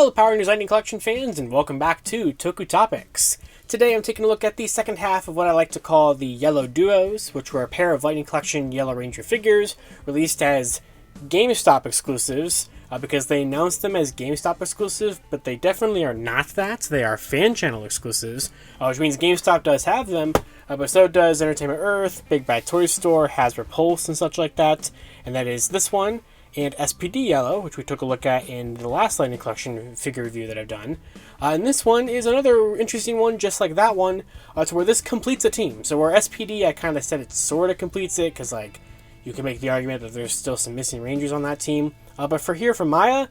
Hello Power News Lightning Collection fans, and welcome back to Toku Topics. Today I'm taking a look at the second half of what I like to call the Yellow Duos, which were a pair of Lightning Collection Yellow Ranger figures released as GameStop exclusives, because they announced them as GameStop exclusive, but they definitely are not that. They are fan channel exclusives, which means GameStop does have them, but so does Entertainment Earth, Big Bad Toy Store, Hasbro Pulse, and such like that. And that is this one, and SPD Yellow, which we took a look at in the last Lightning Collection figure review that I've done. And this one is another interesting one, just like that one, to where this completes a team. So where SPD, I kind of said it sort of completes it, because like you can make the argument that there's still some missing Rangers on that team. But for here, for Maya,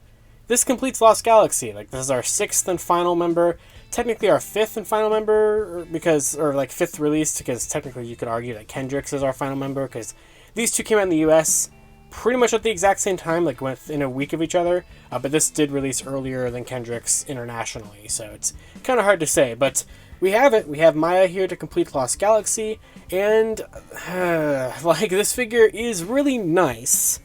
this completes Lost Galaxy. Like, this is our 6th and final member. Technically our 5th and final member, or like 5th release, because technically you could argue that Kendricks is our final member, because these two came out in the US pretty much at the exact same time, like within a week of each other, but this did release earlier than Kendricks internationally, so it's kind of hard to say, but we have it. We have Maya here to complete Lost Galaxy, and like, this figure is really nice,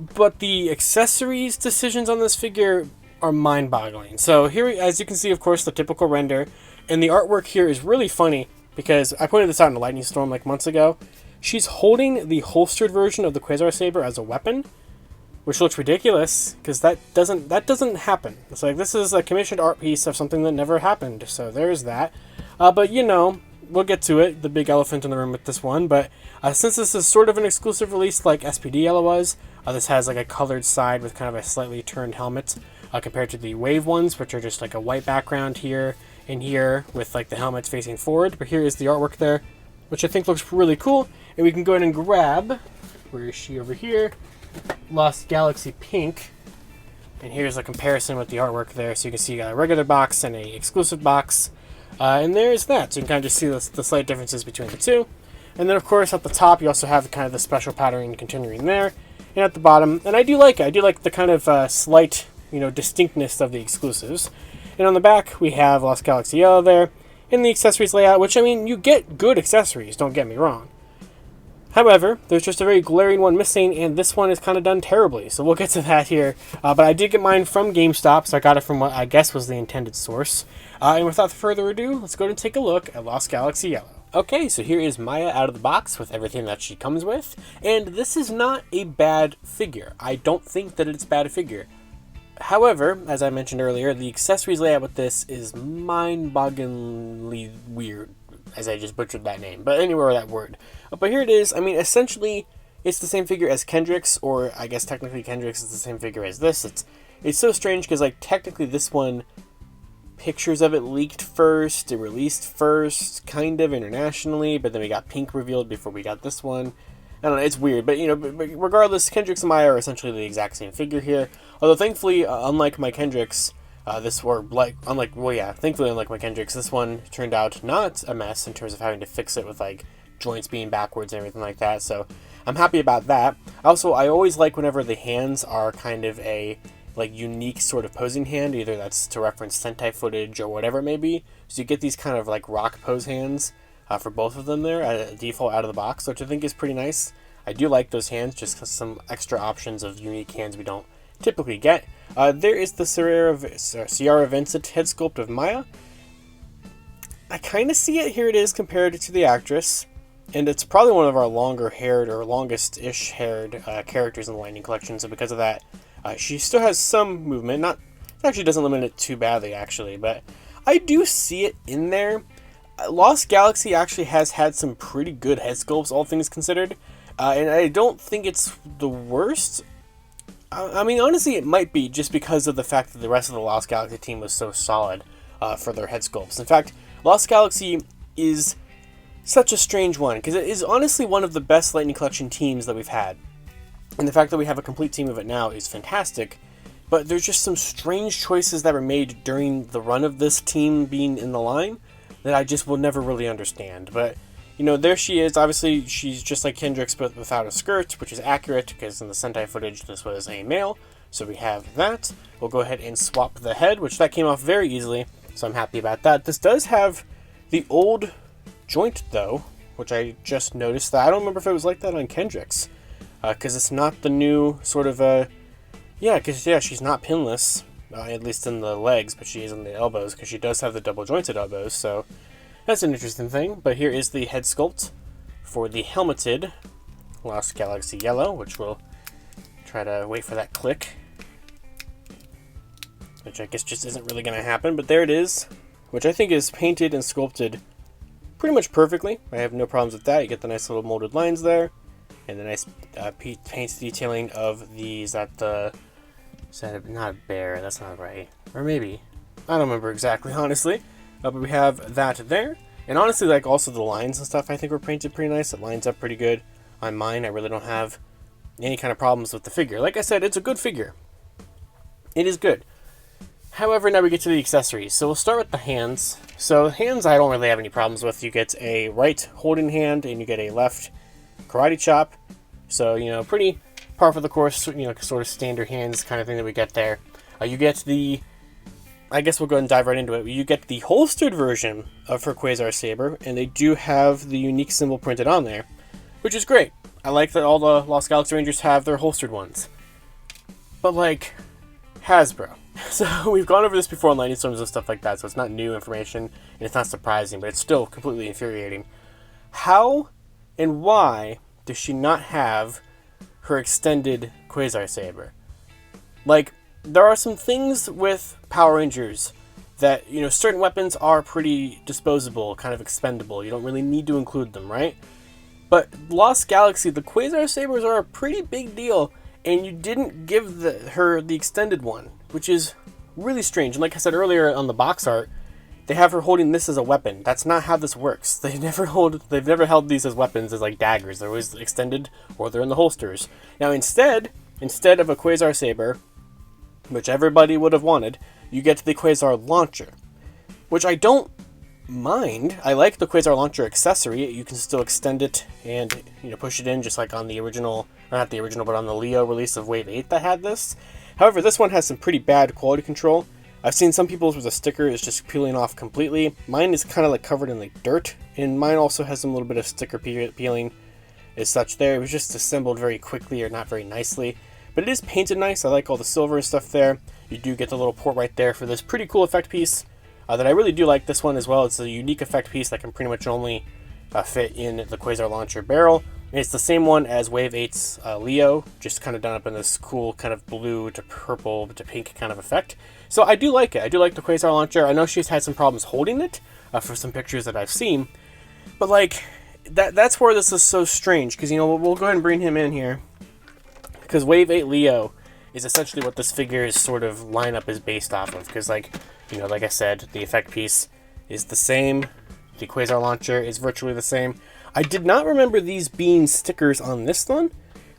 but the accessories decisions on this figure are mind-boggling. So here, as you can see, of course, the typical render, and the artwork here is really funny, because I pointed this out in a Lightning Storm like months ago. She's holding the holstered version of the Quasar Saber as a weapon, which looks ridiculous, because that doesn't happen. It's like, this is a commissioned art piece of something that never happened, so there's that. But, you know, we'll get to it, the big elephant in the room with this one, but since this is sort of an exclusive release like SPD Yellow was, this has like a colored side with kind of a slightly turned helmet, compared to the Wave ones, which are just like a white background here and here, with like the helmets facing forward. But here is the artwork there, which I think looks really cool. And we can go ahead and grab, where is she over here? Lost Galaxy Pink. And here's a comparison with the artwork there. So you can see you got a regular box and a exclusive box. And there's that. So you can kind of just see the slight differences between the two. And then of course at the top you also have kind of the special patterning continuing there. And at the bottom, and I do like it. I do like the kind of slight, distinctness of the exclusives. And on the back we have Lost Galaxy Yellow there. In the accessories layout, which, I mean, you get good accessories, don't get me wrong. However, there's just a very glaring one missing, and this one is kind of done terribly, so we'll get to that here. But I did get mine from GameStop, so I got it from what I guess was the intended source. And without further ado, let's go ahead and take a look at Lost Galaxy Yellow. Okay, so here is Maya out of the box with everything that she comes with, and this is not a bad figure. I don't think that it's a bad figure. However, as I mentioned earlier, the accessories layout with this is mind-bogglingly weird, as I just butchered that name, but anywhere that word. But here it is. I mean, essentially, it's the same figure as Kendricks, or I guess technically Kendricks is the same figure as this. It's so strange, because like technically this one, pictures of it leaked first, it released first, kind of internationally, but then we got Pink revealed before we got this one. I don't know, it's weird, but but regardless, Kendricks and Maya are essentially the exact same figure here. Although thankfully, unlike my Kendricks, thankfully unlike my Kendricks, this one turned out not a mess in terms of having to fix it with like joints being backwards and everything like that. So I'm happy about that. Also, I always like whenever the hands are kind of a like unique sort of posing hand, either that's to reference Sentai footage or whatever it may be. So you get these kind of like rock pose hands. For both of them there, at default out of the box, which I think is pretty nice. I do like those hands, just because some extra options of unique hands we don't typically get. There is the Ciara Vincent head sculpt of Maya. I kind of see it, here it is compared to the actress, and it's probably one of our longer-haired, or longest-ish haired characters in the Lightning Collection, so because of that, she still has some movement. It actually doesn't limit it too badly, actually, but I do see it in there. Lost Galaxy actually has had some pretty good head sculpts, all things considered, and I don't think it's the worst. I mean, honestly, it might be, just because of the fact that the rest of the Lost Galaxy team was so solid for their head sculpts. In fact, Lost Galaxy is such a strange one, because it is honestly one of the best Lightning Collection teams that we've had. And the fact that we have a complete team of it now is fantastic, but there's just some strange choices that were made during the run of this team being in the line that I just will never really understand. But, there she is. Obviously, she's just like Kendricks, but without a skirt, which is accurate, because in the Sentai footage, this was a male. So we have that. We'll go ahead and swap the head, which that came off very easily, so I'm happy about that. This does have the old joint, though, which I just noticed that. I don't remember if it was like that on Kendricks, because it's not the new sort of, she's not pinless. at least in the legs, but she is in the elbows because she does have the double jointed elbows, so that's an interesting thing. But here is the head sculpt for the helmeted Lost Galaxy Yellow, which we'll try to wait for that click, which I guess just isn't really going to happen, but there it is, which I think is painted and sculpted pretty much perfectly. I have no problems with that. You get the nice little molded lines there, and the nice paint detailing of these. Not a bear? That's not right. Or maybe. I don't remember exactly, honestly. But we have that there. And honestly, like, also the lines and stuff I think were painted pretty nice. It lines up pretty good on mine. I really don't have any kind of problems with the figure. Like I said, it's a good figure. It is good. However, now we get to the accessories. So we'll start with the hands. So hands I don't really have any problems with. You get a right holding hand and you get a left karate chop. So, you know, pretty par for the course, you know, sort of standard hands kind of thing that we get there. You get the, I guess we'll go ahead and dive right into it. You get the holstered version of her Quasar Saber, and they do have the unique symbol printed on there, which is great. I like that all the Lost Galaxy Rangers have their holstered ones. But, like, Hasbro. So we've gone over this before in Lightning Storms and stuff like that, so it's not new information, and it's not surprising, but it's still completely infuriating. How and why does she not have her extended Quasar Saber? Like, there are some things with Power Rangers that, you know, certain weapons are pretty disposable, kind of expendable. You don't really need to include them, right? But Lost Galaxy, the Quasar Sabers are a pretty big deal, and you didn't give her the extended one, which is really strange. And like I said earlier on the box art, they have her holding this as a weapon. That's not how this works. They've never held these as weapons, as like daggers. They're always extended or they're in the holsters. Now instead of a Quasar Saber, which everybody would have wanted, you get the Quasar Launcher, which I don't mind. I like the Quasar Launcher accessory. You can still extend it and, you know, push it in just like on the original, or not the original, but on the Leo release of Wave 8 that had this. However, this one has some pretty bad quality control. I've seen some people's where the sticker is just peeling off completely. Mine is kind of like covered in like dirt, and mine also has some little bit of sticker peeling as such there. It was just assembled very quickly or not very nicely. But it is painted nice. I like all the silver and stuff there. You do get the little port right there for this pretty cool effect piece that I really do like this one as well. It's a unique effect piece that can pretty much only fit in the Quasar Launcher barrel. And it's the same one as Wave 8's Leo, just kind of done up in this cool kind of blue to purple to pink kind of effect. So I do like it. I do like the Quasar Launcher. I know she's had some problems holding it for some pictures that I've seen. But like, that's where this is so strange. Because, you know, we'll go ahead and bring him in here. Because Wave 8 Leo is essentially what this figure's sort of lineup is based off of. Because, like, you know, like I said, the effect piece is the same. The Quasar Launcher is virtually the same. I did not remember these being stickers on this one,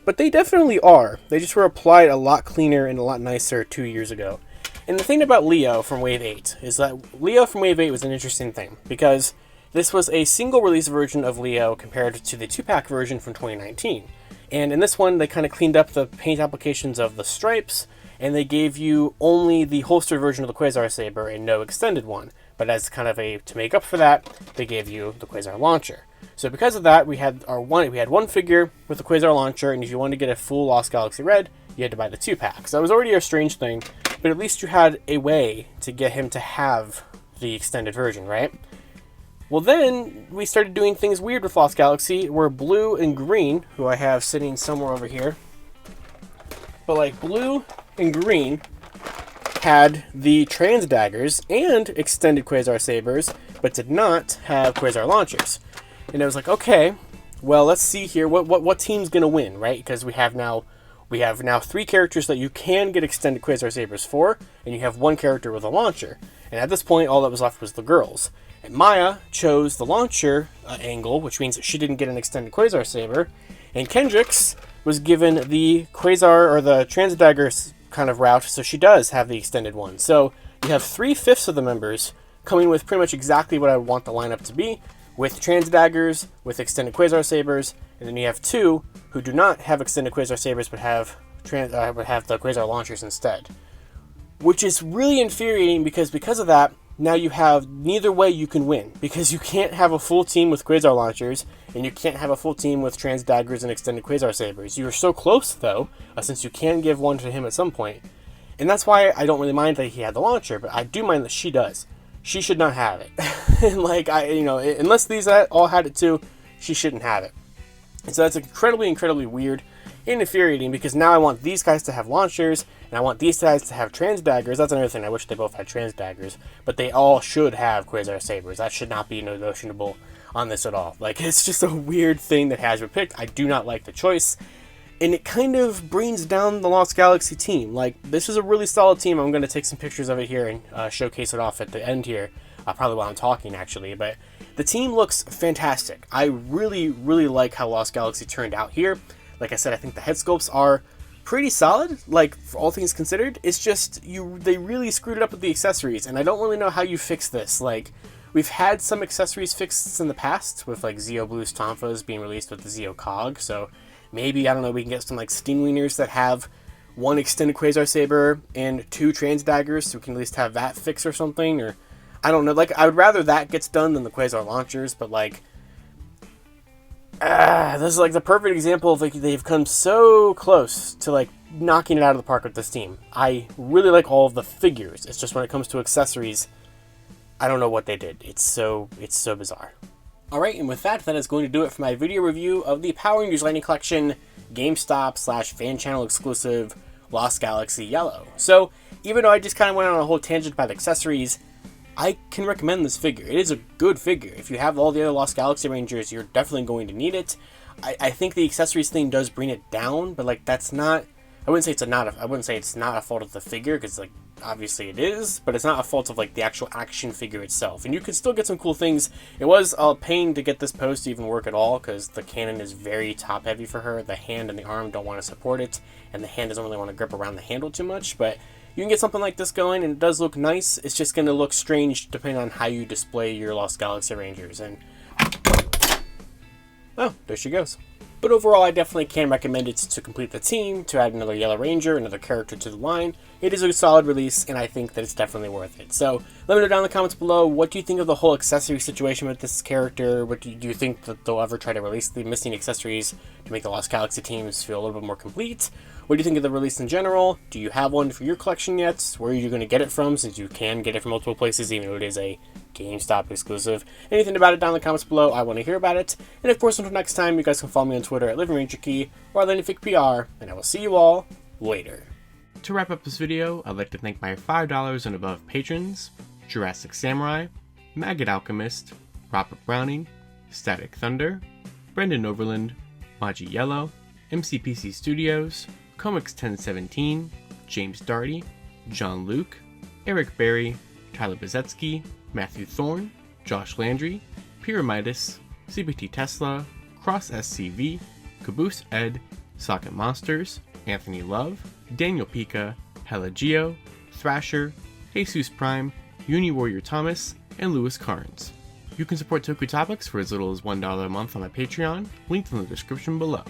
but they definitely are. They just were applied a lot cleaner and a lot nicer 2 years ago. And the thing about Leo from Wave 8 is that Leo from Wave 8 was an interesting thing, because this was a single release version of Leo compared to the 2-pack version from 2019. And in this one, they kind of cleaned up the paint applications of the stripes, and they gave you only the holster version of the Quasar Saber and no extended one. But as kind of to make up for that, they gave you the Quasar Launcher. So because of that, we had one figure with the Quasar Launcher, and if you wanted to get a full Lost Galaxy Red, you had to buy the 2-pack. So that was already a strange thing, but at least you had a way to get him to have the extended version, right? Well, then we started doing things weird with Lost Galaxy, where Blue and Green, who I have sitting somewhere over here, but like Blue and Green had the trans daggers and extended Quasar Sabers, but did not have Quasar Launchers. And I was like, okay, well, let's see here, what team's gonna win, right? Because we have now 3 characters that you can get extended Quasar Sabers for, and you have 1 character with a launcher. And at this point, all that was left was the girls. And Maya chose the launcher angle, which means that she didn't get an extended Quasar Saber. And Kendrix was given the Quasar, or the Transit Dagger kind of route, so she does have the extended one. So you have 3/5 of the members coming with pretty much exactly what I would want the lineup to be, with Transit Daggers, with extended Quasar Sabers, and then you have 2 who do not have extended Quasar Sabers but have the Quasar Launchers instead. Which is really infuriating because of that, now you have neither way you can win, because you can't have a full team with Quasar Launchers, and you can't have a full team with Trans Daggers and extended Quasar Sabers. You are so close, though, since you can give one to him at some point. And that's why I don't really mind that he had the launcher, but I do mind that she does. She should not have it. And like, unless these all had it too, she shouldn't have it. And so that's incredibly, incredibly weird and infuriating, because now I want these guys to have launchers, and I want these guys to have trans daggers. That's another thing. I wish they both had trans daggers, but they all should have Quasar Sabers. That should not be negotiable on this at all. Like, it's just a weird thing that Hasbro picked. I do not like the choice, and it kind of brings down the Lost Galaxy team. Like, this is a really solid team. I'm going to take some pictures of it here and showcase it off at the end here, probably while I'm talking, actually, but the team looks fantastic. I really, really like how Lost Galaxy turned out here. Like I said, I think the head sculpts are pretty solid, like, for all things considered. It's just, they really screwed it up with the accessories, and I don't really know how you fix this. Like, we've had some accessories fixed in the past, with, like, Zeo Blue's Tonfas being released with the Zeo Cog, so maybe, I don't know, we can get some, like, Steam Wieners that have one extended Quasar Saber and 2 trans daggers, so we can at least have that fixed or something, or, I don't know, like, I would rather that gets done than the Quasar launchers, but, like, this is like the perfect example of, like, they've come so close to, like, knocking it out of the park with this team. I really like all of the figures. It's just when it comes to accessories, I don't know what they did. It's so bizarre. Alright, and with that is going to do it for my video review of the Power Rangers Lightning Collection GameStop / fan channel exclusive Lost Galaxy Yellow. So, even though I just kind of went on a whole tangent about accessories, I can recommend this figure. It is a good figure. If you have all the other Lost Galaxy Rangers, you're definitely going to need it. I think the accessories thing does bring it down, but, like, that's not, I wouldn't say it's not a fault of the figure, because, like, obviously it is, but it's not a fault of, like, the actual action figure itself. And you can still get some cool things. It was a pain to get this pose to even work at all, because the cannon is very top heavy for her. The hand and the arm don't want to support it, and the hand doesn't really want to grip around the handle too much, but you can get something like this going, and it does look nice. It's just going to look strange depending on how you display your Lost Galaxy Rangers. And oh, there she goes. But overall, I definitely can recommend it to complete the team, to add another Yellow Ranger, another character to the line. It is a solid release, and I think that it's definitely worth it. So let me know down in the comments below, what do you think of the whole accessory situation with this character? What do you think that they'll ever try to release the missing accessories to make the Lost Galaxy teams feel a little bit more complete? What do you think of the release in general? Do you have one for your collection yet? Where are you going to get it from, since you can get it from multiple places, even though it is a GameStop exclusive? Anything about it down in the comments below. I want to hear about it. And of course, until next time, you guys can follow me on Twitter at LivingRangerKey or LandonFigPR, and I will see you all later. To wrap up this video, I'd like to thank my $5 and above patrons: Jurassic Samurai, Maggot Alchemist, Robert Browning, Static Thunder, Brendan Overland, Maji Yellow, MCPC Studios, Comics 1017, James Darty, John Luke, Eric Berry, Tyler Bezetsky, Matthew Thorne, Josh Landry, Pyramidus, CBT Tesla, Cross SCV, Caboose Ed, Socket Monsters, Anthony Love, Daniel Pika, Hella Geo, Thrasher, Jesus Prime, Uni Warrior Thomas, and Lewis Carnes. You can support Toku Topics for as little as $1 a month on my Patreon, linked in the description below.